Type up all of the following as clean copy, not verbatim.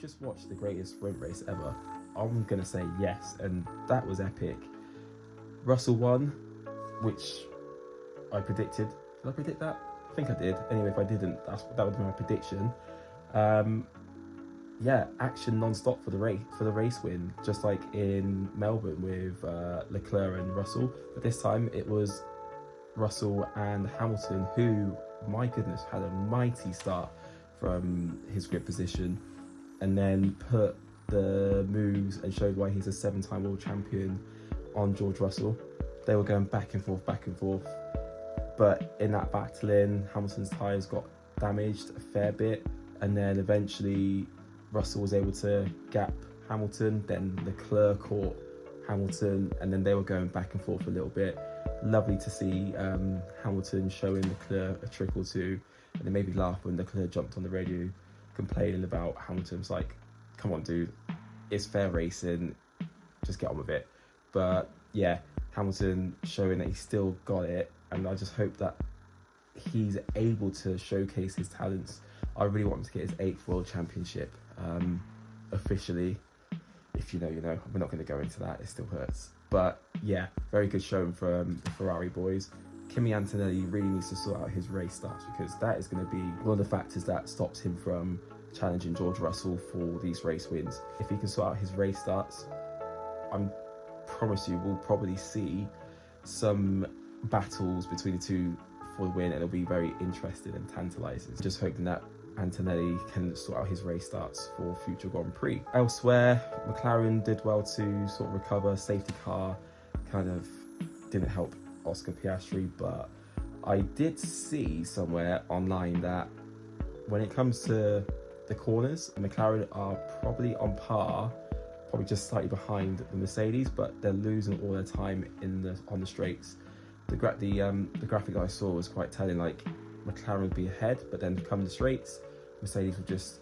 just watched the greatest sprint race ever? I'm going to say yes, and that was epic. Russell won, which I predicted. Did I predict that? I think I did. Anyway, if I didn't, that would be my prediction. Yeah, action non-stop for the race win, just like in Melbourne with Leclerc and Russell. But this time it was Russell and Hamilton, who, my goodness, had a mighty start from his grid position, and then put the moves and showed why he's a 7-time world champion on George Russell. They were going back and forth, but in that battling, Hamilton's tyres got damaged a fair bit, and then eventually Russell was able to gap Hamilton, then Leclerc caught Hamilton, and then they were going back and forth a little bit. Lovely to see Hamilton showing Leclerc a trick or two, and it made me laugh when Leclerc jumped on the radio complaining about Hamilton's like, come on dude, it's fair racing, just get on with it. But yeah, Hamilton showing that he's still got it, and I just hope that he's able to showcase his talents. I really want him to get his 8th World Championship officially. If you know, you know. We're not going to go into that, it still hurts. But yeah, very good showing from the Ferrari boys. Kimi Antonelli really needs to sort out his race starts, because that is going to be one of the factors that stops him from challenging George Russell for these race wins. If he can sort out his race starts, I promise you we'll probably see some battles between the two for the win, and it'll be very interesting and tantalising. Just hoping that Antonelli can sort out his race starts for future Grand Prix. Elsewhere, McLaren did well to sort of recover. Safety car kind of didn't help Oscar Piastri, but I did see somewhere online that when it comes to the corners, McLaren are probably on par, probably just slightly behind the Mercedes, but they're losing all their time on the straights. The graphic that I saw was quite telling, like McLaren would be ahead, but then come the straights, Mercedes would just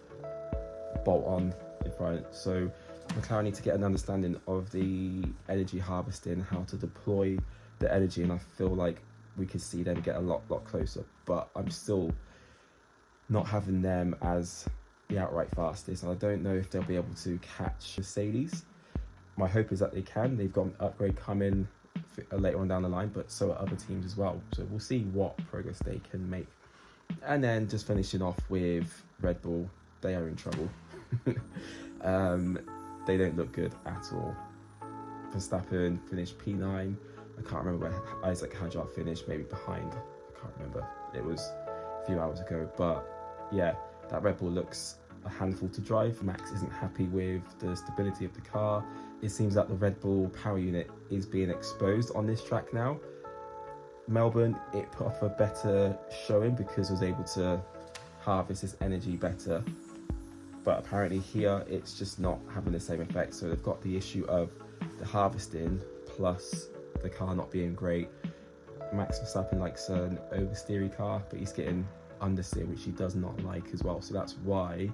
bolt on in front. So McLaren need to get an understanding of the energy harvesting, how to deploy the energy, and I feel like we could see them get a lot closer. But I'm still not having them as the outright fastest, and I don't know if they'll be able to catch Mercedes. My hope is that they can. They've got an upgrade coming later on down the line, but so are other teams as well. So we'll see what progress they can make. And then just finishing off with Red Bull, they are in trouble. They don't look good at all. Verstappen finished P9. I can't remember where Isaac Hadjar finished, maybe behind. I can't remember. It was a few hours ago. But yeah, that Red Bull looks a handful to drive. Max isn't happy with the stability of the car. It seems that the Red Bull power unit is being exposed on this track now. Melbourne, it put off a better showing because it was able to harvest this energy better. But apparently here, it's just not having the same effect. So they've got the issue of the harvesting plus the car not being great. Max Verstappen likes an oversteery car, but he's getting understeer, which he does not like as well. So that's why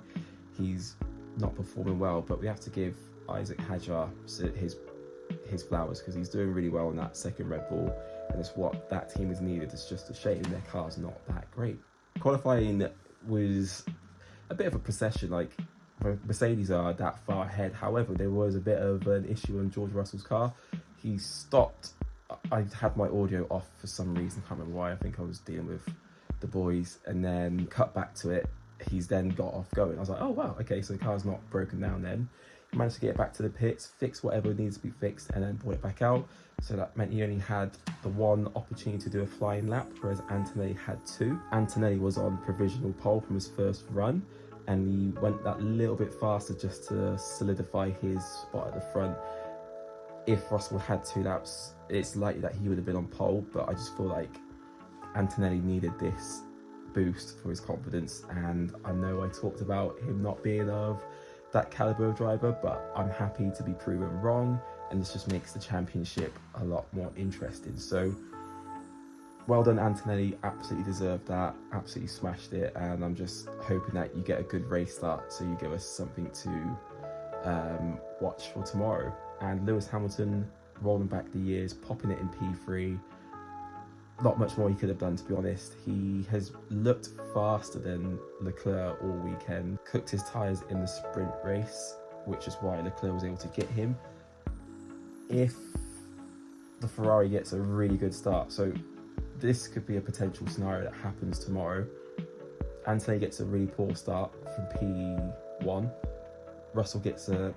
he's not performing well. But we have to give Isaac Hadjar his flowers, because he's doing really well in that second Red Bull, and it's what that team has needed. It's just a shame their car's not that great. Qualifying was a bit of a procession, like Mercedes are that far ahead. However, there was a bit of an issue on George Russell's car. He stopped. I had my audio off for some reason, can't remember why. I think I was dealing with the boys, and then cut back to it. He's then got off going. I was like, oh wow, okay, so the car's not broken down then. He managed to get it back to the pits, fix whatever needs to be fixed, and then brought it back out. So that meant he only had the one opportunity to do a flying lap, whereas Antonelli had two. Antonelli was on provisional pole from his first run, and he went that little bit faster just to solidify his spot at the front. If Russell had 2 laps, it's likely that he would have been on pole, but I just feel like Antonelli needed this boost for his confidence, and I know I talked about him not being of that caliber of driver, but I'm happy to be proven wrong, and this just makes the championship a lot more interesting. So well done Antonelli, absolutely deserved that, absolutely smashed it, and I'm just hoping that you get a good race start so you give us something to watch for tomorrow. And Lewis Hamilton rolling back the years, popping it in P3. not much more he could have done, to be honest. He has looked faster than Leclerc all weekend, cooked his tyres in the sprint race, which is why Leclerc was able to get him. If the Ferrari gets a really good start, so this could be a potential scenario that happens tomorrow. Antonelli gets a really poor start from P1. Russell gets a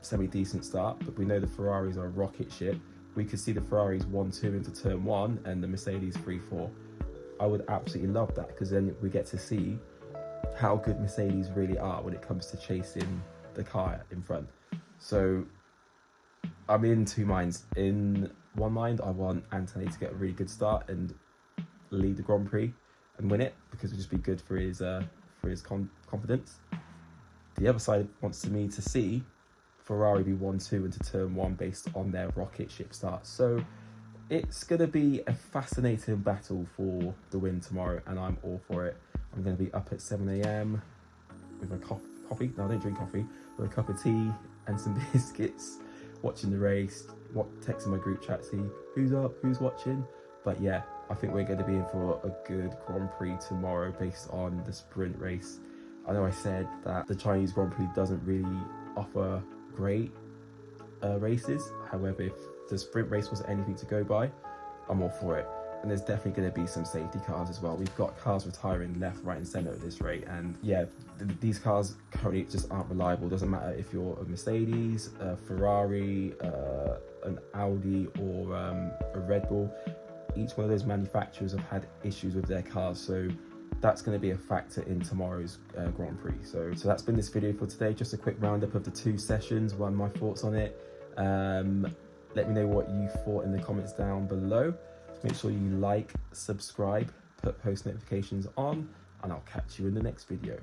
semi-decent start, but we know the Ferraris are a rocket ship. We could see the Ferraris 1-2 into turn 1 and the Mercedes 3-4. I would absolutely love that, because then we get to see how good Mercedes really are when it comes to chasing the car in front. So I'm in two minds. In one mind, I want Antonelli to get a really good start and lead the Grand Prix and win it, because it would just be good for his confidence. The other side wants me to see Ferrari be 1-2 into turn 1 based on their rocket ship start. So it's going to be a fascinating battle for the win tomorrow, and I'm all for it. I'm going to be up at 7 a.m. with a coffee. No, I don't drink coffee. With a cup of tea and some biscuits, watching the race, texting my group chat, see who's up, who's watching. But yeah, I think we're going to be in for a good Grand Prix tomorrow based on the sprint race. I know I said that the Chinese Grand Prix doesn't really offer great races. However, if the sprint race was anything to go by, I'm all for it. And there's definitely going to be some safety cars as well. We've got cars retiring left, right and centre at this rate. And yeah, these cars currently just aren't reliable. Doesn't matter if you're a Mercedes, a Ferrari, an Audi or a Red Bull. Each one of those manufacturers have had issues with their cars. So that's going to be a factor in tomorrow's Grand Prix. So that's been this video for today. Just a quick roundup of the two sessions, my thoughts on it. Let me know what you thought in the comments down below. Make sure you like, subscribe, put post notifications on, and I'll catch you in the next video.